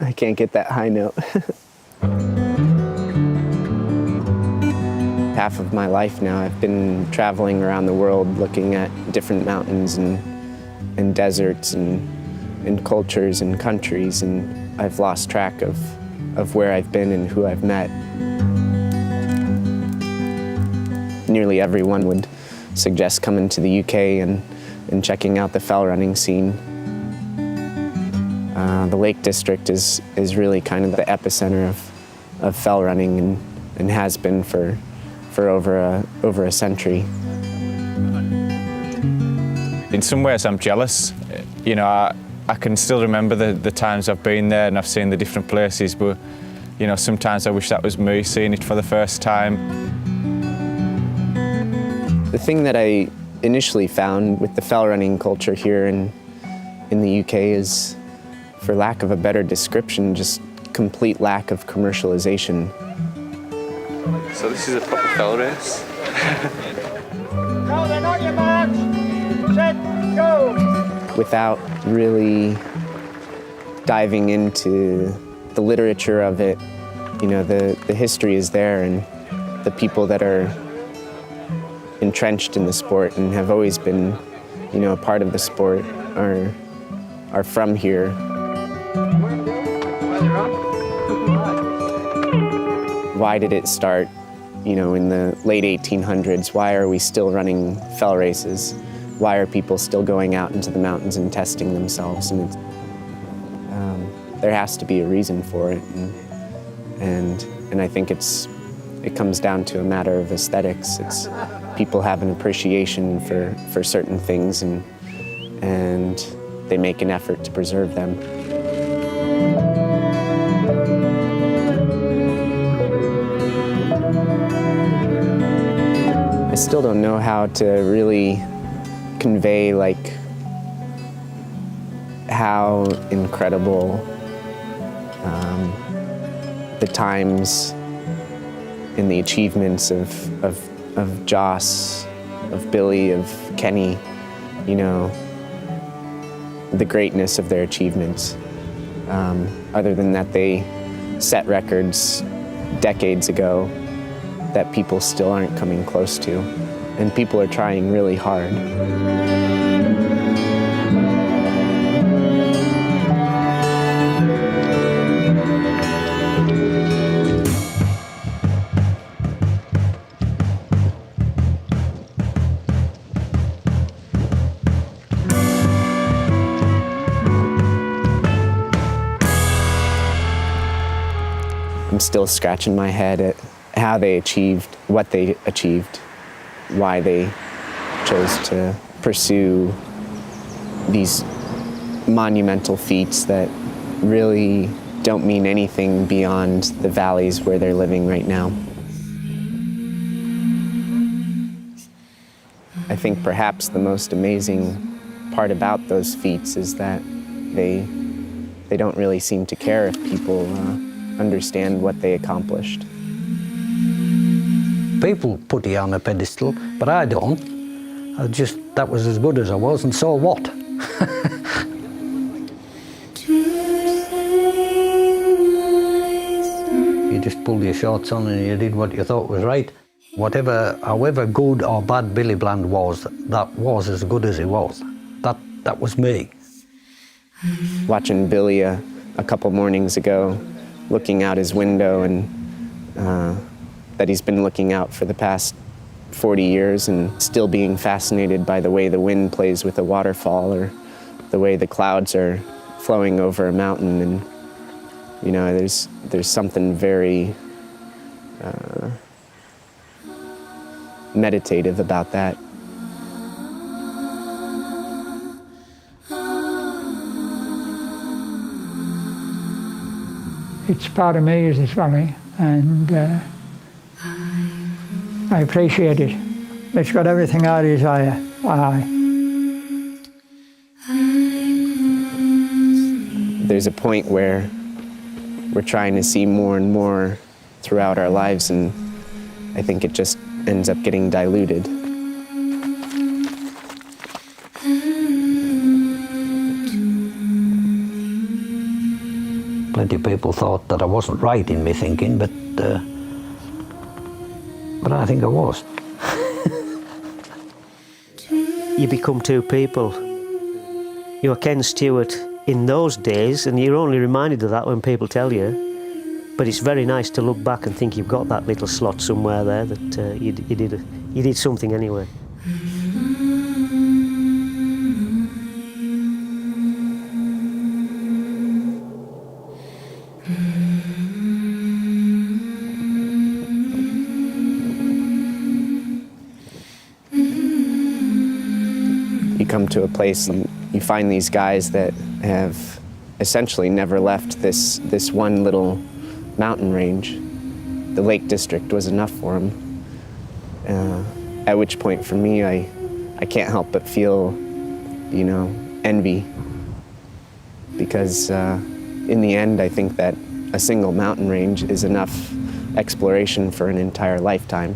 I can't get that high note. Half of my life now I've been traveling around the world looking at different mountains and deserts and cultures and countries, and I've lost track of where I've been and who I've met. Nearly everyone would suggest coming to the UK and checking out the fell running scene. The Lake District is really kind of the epicenter of fell running and has been for over a century. In some ways I'm jealous. You know, I can still remember the times I've been there and I've seen the different places, but you know, sometimes I wish that was me seeing it for the first time. The thing that I initially found with the fell running culture here in the UK is, for lack of a better description, just complete lack of commercialization. So this is a proper fell race? No, they're not your marks. Set, go! Without really diving into the literature of it, you know, the history is there, and the people that are entrenched in the sport and have always been, you know, a part of the sport are from here. Why did it start, you know, in the late 1800s? Why are we still running fell races? Why are people still going out into the mountains and testing themselves? And there has to be a reason for it, and I think it comes down to a matter of aesthetics. It's people have an appreciation for certain things, and they make an effort to preserve them. I still don't know how to really convey like how incredible the times and the achievements of Joss, of Billy, of Kenny, you know, the greatness of their achievements. Other than that, they set records decades ago that people still aren't coming close to, and people are trying really hard. I'm still scratching my head at how they achieved what they achieved, why they chose to pursue these monumental feats that really don't mean anything beyond the valleys where they're living right now. I think perhaps the most amazing part about those feats is that they don't really seem to care if people understand what they accomplished. People put you on a pedestal, but I don't. That was as good as I was, and so what? You just pulled your shorts on and you did what you thought was right. However good or bad Billy Bland was, that was as good as he was. That was me. Watching Billy a couple mornings ago, looking out his window, and that he's been looking out for the past 40 years and still being fascinated by the way the wind plays with a waterfall or the way the clouds are flowing over a mountain. And you know, there's something very meditative about that. It's part of me as it's running, and I appreciate it. It's got everything I desire. There's a point where we're trying to see more and more throughout our lives, and I think it just ends up getting diluted. Plenty of people thought that I wasn't right in me thinking, but I think I was. You become two people. You're Ken Stewart in those days, and you're only reminded of that when people tell you. But it's very nice to look back and think you've got that little slot somewhere there that you did something anyway. You come to a place and you find these guys that have essentially never left this one little mountain range. The Lake District was enough for them. At which point for me, I can't help but feel, you know, envy. Because in the end, I think that a single mountain range is enough exploration for an entire lifetime.